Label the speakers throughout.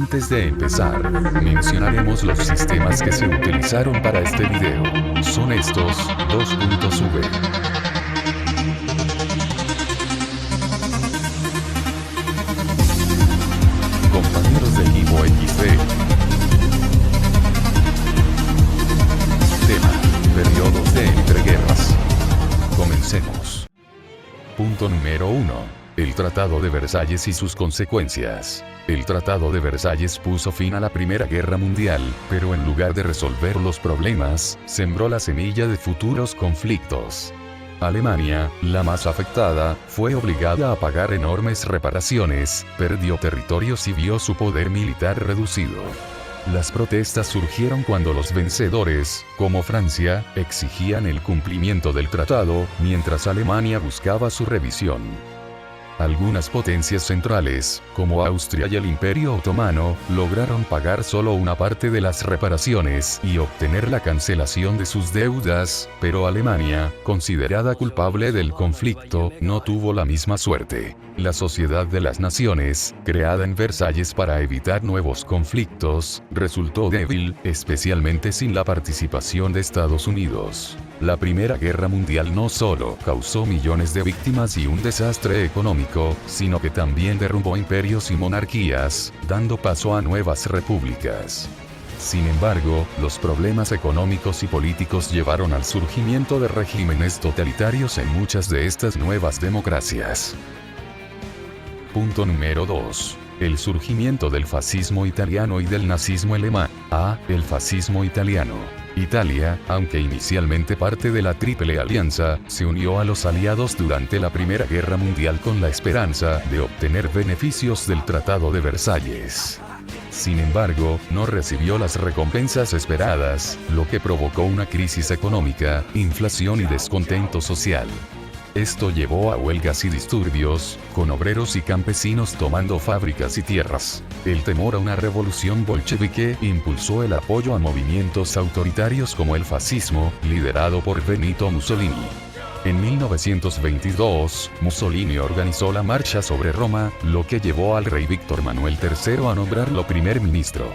Speaker 1: Antes de empezar, mencionaremos los sistemas que se utilizaron para este video. Son estos, 2.V. Compañeros de equipo XD. Tema: periodos de entreguerras. Comencemos. Punto número 1. El Tratado de Versalles y sus consecuencias. El Tratado de Versalles puso fin a la Primera Guerra Mundial, pero en lugar de resolver los problemas, sembró la semilla de futuros conflictos. Alemania, la más afectada, fue obligada a pagar enormes reparaciones, perdió territorios y vio su poder militar reducido. Las protestas surgieron cuando los vencedores, como Francia, exigían el cumplimiento del tratado, mientras Alemania buscaba su revisión. Algunas potencias centrales, como Austria y el Imperio Otomano, lograron pagar solo una parte de las reparaciones y obtener la cancelación de sus deudas, pero Alemania, considerada culpable del conflicto, no tuvo la misma suerte. La Sociedad de las Naciones, creada en Versalles para evitar nuevos conflictos, resultó débil, especialmente sin la participación de Estados Unidos. La Primera Guerra Mundial no solo causó millones de víctimas y un desastre económico, sino que también derrumbó imperios y monarquías, dando paso a nuevas repúblicas. Sin embargo, los problemas económicos y políticos llevaron al surgimiento de regímenes totalitarios en muchas de estas nuevas democracias. Punto número 2. El surgimiento del fascismo italiano y del nazismo alemán. El fascismo italiano. Italia, aunque inicialmente parte de la Triple Alianza, se unió a los aliados durante la Primera Guerra Mundial con la esperanza de obtener beneficios del Tratado de Versalles. Sin embargo, no recibió las recompensas esperadas, lo que provocó una crisis económica, inflación y descontento social. Esto llevó a huelgas y disturbios, con obreros y campesinos tomando fábricas y tierras. El temor a una revolución bolchevique impulsó el apoyo a movimientos autoritarios como el fascismo, liderado por Benito Mussolini. En 1922, Mussolini organizó la Marcha sobre Roma, lo que llevó al rey Víctor Manuel III a nombrarlo primer ministro.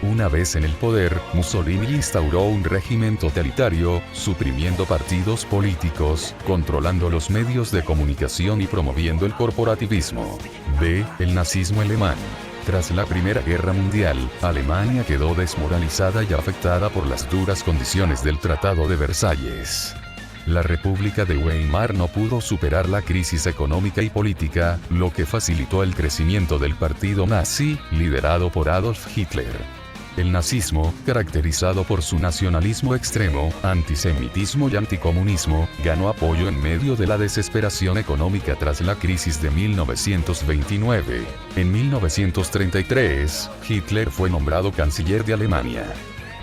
Speaker 1: Una vez en el poder, Mussolini instauró un régimen totalitario, suprimiendo partidos políticos, controlando los medios de comunicación y promoviendo el corporativismo. El nazismo alemán. Tras la Primera Guerra Mundial, Alemania quedó desmoralizada y afectada por las duras condiciones del Tratado de Versalles. La República de Weimar no pudo superar la crisis económica y política, lo que facilitó el crecimiento del partido nazi, liderado por Adolf Hitler. El nazismo, caracterizado por su nacionalismo extremo, antisemitismo y anticomunismo, ganó apoyo en medio de la desesperación económica tras la crisis de 1929. En 1933, Hitler fue nombrado canciller de Alemania.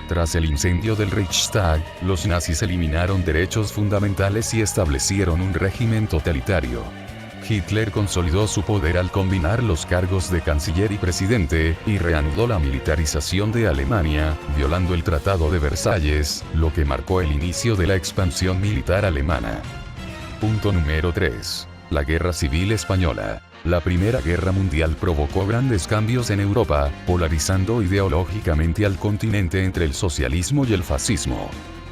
Speaker 1: Tras el incendio del Reichstag, los nazis eliminaron derechos fundamentales y establecieron un régimen totalitario. Hitler consolidó su poder al combinar los cargos de canciller y presidente, y reanudó la militarización de Alemania, violando el Tratado de Versalles, lo que marcó el inicio de la expansión militar alemana. Punto número 3. La Guerra Civil Española. La Primera Guerra Mundial provocó grandes cambios en Europa, polarizando ideológicamente al continente entre el socialismo y el fascismo.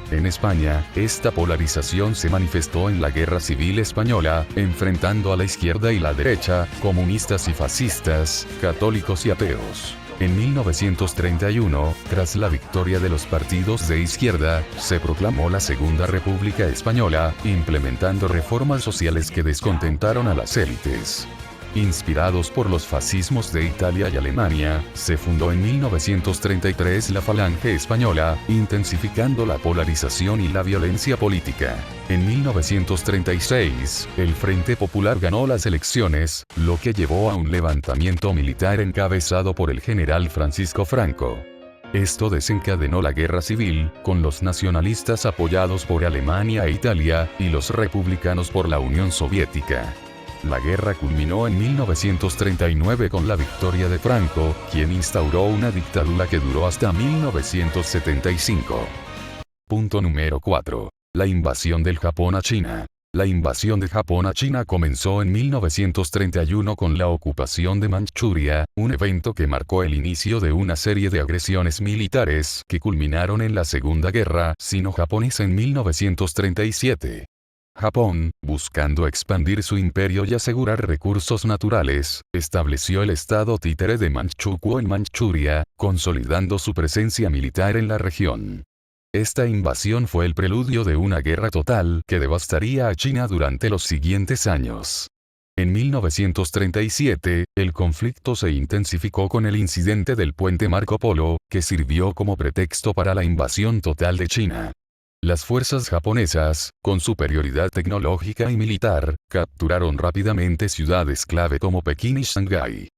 Speaker 1: En España, esta polarización se manifestó en la Guerra Civil Española, enfrentando a la izquierda y la derecha, comunistas y fascistas, católicos y ateos. En 1931, tras la victoria de los partidos de izquierda, se proclamó la Segunda República Española, implementando reformas sociales que descontentaron a las élites. Inspirados por los fascismos de Italia y Alemania, se fundó en 1933 la Falange Española, intensificando la polarización y la violencia política. En 1936, el Frente Popular ganó las elecciones, lo que llevó a un levantamiento militar encabezado por el general Francisco Franco. Esto desencadenó la guerra civil, con los nacionalistas apoyados por Alemania e Italia, y los republicanos por la Unión Soviética. La guerra culminó en 1939 con la victoria de Franco, quien instauró una dictadura que duró hasta 1975. Punto número 4. La invasión del Japón a China. La invasión de Japón a China comenzó en 1931 con la ocupación de Manchuria, un evento que marcó el inicio de una serie de agresiones militares que culminaron en la Segunda Guerra Sino-Japonesa en 1937. Japón, buscando expandir su imperio y asegurar recursos naturales, estableció el estado títere de Manchukuo en Manchuria, consolidando su presencia militar en la región. Esta invasión fue el preludio de una guerra total que devastaría a China durante los siguientes años. En 1937, el conflicto se intensificó con el incidente del puente Marco Polo, que sirvió como pretexto para la invasión total de China. Las fuerzas japonesas, con superioridad tecnológica y militar, capturaron rápidamente ciudades clave como Pekín y Shanghái.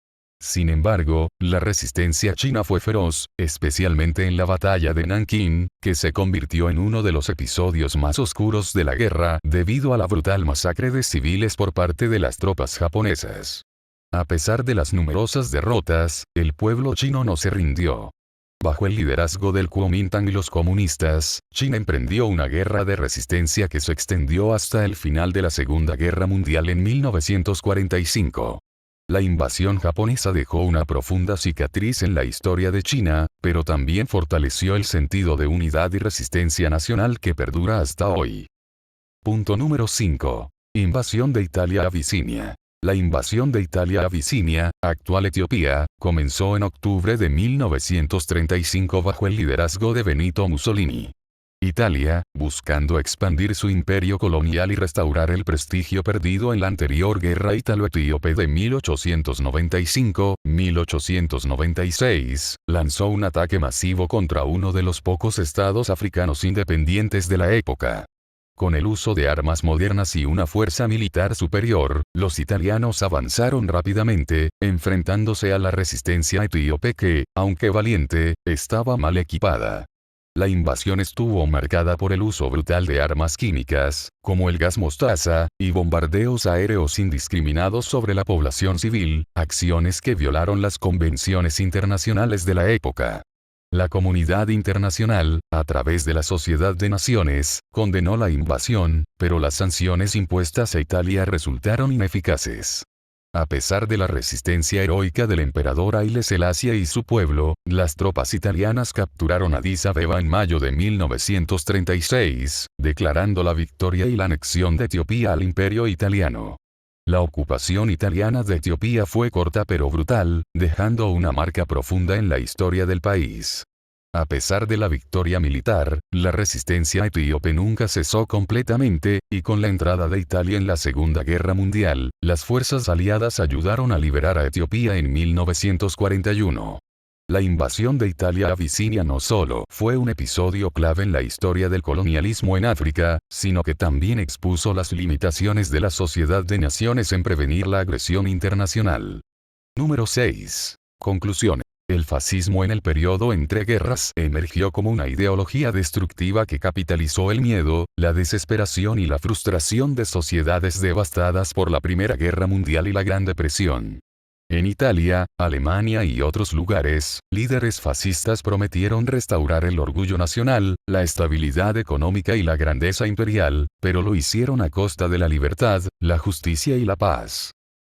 Speaker 1: Sin embargo, la resistencia china fue feroz, especialmente en la batalla de Nankín, que se convirtió en uno de los episodios más oscuros de la guerra debido a la brutal masacre de civiles por parte de las tropas japonesas. A pesar de las numerosas derrotas, el pueblo chino no se rindió. Bajo el liderazgo del Kuomintang y los comunistas, China emprendió una guerra de resistencia que se extendió hasta el final de la Segunda Guerra Mundial en 1945. La invasión japonesa dejó una profunda cicatriz en la historia de China, pero también fortaleció el sentido de unidad y resistencia nacional que perdura hasta hoy. Punto número 5. Invasión de Italia a Abisinia. La invasión de Italia a Abisinia, actual Etiopía, comenzó en octubre de 1935 bajo el liderazgo de Benito Mussolini. Italia, buscando expandir su imperio colonial y restaurar el prestigio perdido en la anterior guerra ítalo-etíope de 1895-1896, lanzó un ataque masivo contra uno de los pocos estados africanos independientes de la época. Con el uso de armas modernas y una fuerza militar superior, los italianos avanzaron rápidamente, enfrentándose a la resistencia etíope que, aunque valiente, estaba mal equipada. La invasión estuvo marcada por el uso brutal de armas químicas, como el gas mostaza, y bombardeos aéreos indiscriminados sobre la población civil, acciones que violaron las convenciones internacionales de la época. La comunidad internacional, a través de la Sociedad de Naciones, condenó la invasión, pero las sanciones impuestas a Italia resultaron ineficaces. A pesar de la resistencia heroica del emperador Haile Selassie y su pueblo, las tropas italianas capturaron Addis Abeba en mayo de 1936, declarando la victoria y la anexión de Etiopía al imperio italiano. La ocupación italiana de Etiopía fue corta pero brutal, dejando una marca profunda en la historia del país. A pesar de la victoria militar, la resistencia etíope nunca cesó completamente, y con la entrada de Italia en la Segunda Guerra Mundial, las fuerzas aliadas ayudaron a liberar a Etiopía en 1941. La invasión de Italia a Abisinia no solo fue un episodio clave en la historia del colonialismo en África, sino que también expuso las limitaciones de la Sociedad de Naciones en prevenir la agresión internacional. Número 6. Conclusiones. El fascismo en el periodo entre guerras emergió como una ideología destructiva que capitalizó el miedo, la desesperación y la frustración de sociedades devastadas por la Primera Guerra Mundial y la Gran Depresión. En Italia, Alemania y otros lugares, líderes fascistas prometieron restaurar el orgullo nacional, la estabilidad económica y la grandeza imperial, pero lo hicieron a costa de la libertad, la justicia y la paz.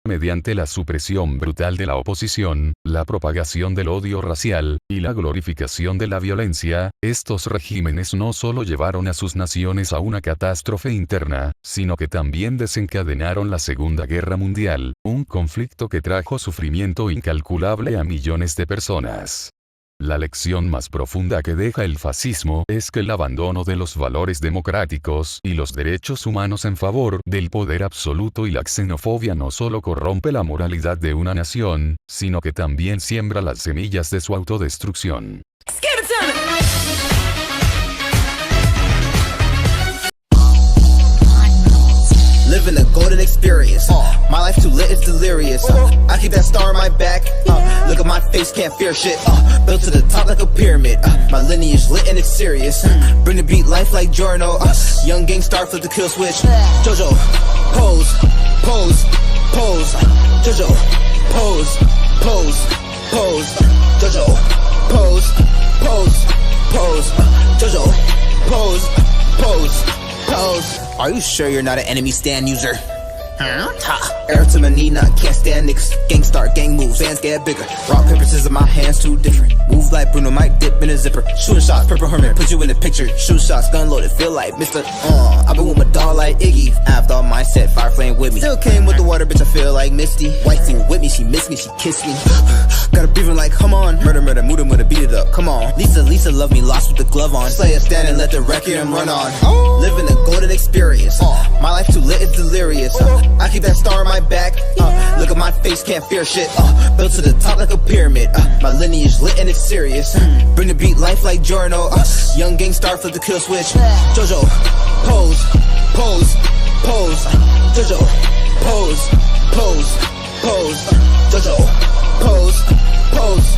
Speaker 1: Mediante la supresión brutal de la oposición, la propagación del odio racial, y la glorificación de la violencia, estos regímenes no solo llevaron a sus naciones a una catástrofe interna, sino que también desencadenaron la Segunda Guerra Mundial, un conflicto que trajo sufrimiento incalculable a millones de personas. La lección más profunda que deja el fascismo es que el abandono de los valores democráticos y los derechos humanos en favor del poder absoluto y la xenofobia no solo corrompe la moralidad de una nación, sino que también siembra las semillas de su autodestrucción.
Speaker 2: Living a golden experience. My life too lit, it's delirious. I keep that star on my back. Look at my face, can't fear shit. Built to the top like a pyramid. My lineage lit and it's serious. Bring the beat life like Jorno. Young gang star, flip the kill switch. Jojo, pose, pose, pose. Jojo, pose, pose, pose. Jojo, pose, pose, pose. Jojo, pose, pose, Pose. Are you sure you're not an enemy stand user? Ha. Air to my knee, not can't stand niggas. Gang start, gang moves, fans get bigger. Rock, paper, scissors, my hands too different. Move like Bruno, might dip in a zipper. Shooting shots, purple hermit, put you in the picture. Shoot shots, gun loaded, feel like Mr. I've been with my dog like Iggy. After all mindset, fire flame with me. Still came with the water, bitch, I feel like Misty. White thing with me, she missed me, she kissed me. Gotta breathing like, come on. Murder, murder, mood him with a beat it up, come on. Lisa, love me, lost with the glove on. Slay a stand and let the record and run on. Living a golden experience. My life too lit, it's delirious. I keep that star on my back. Look at my face, can't fear shit. Built to the top like a pyramid. My lineage lit and it's serious. Bring the beat, life like Giorno. Young gang star, flip the kill switch. Jojo, pose, pose, pose. Jojo, pose, pose, pose. Jojo, pose, pose,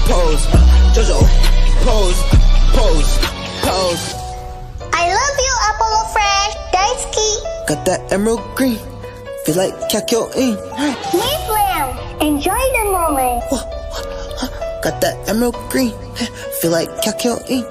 Speaker 2: pose. Jojo, pose, pose, pose.
Speaker 3: I love you, Apollo Fresh. Daisuki.
Speaker 2: Got that emerald green. Feel like Kakyo-in.
Speaker 3: Mayflower. Enjoy the moment.
Speaker 2: Got that emerald green. Feel like Kakyo-in.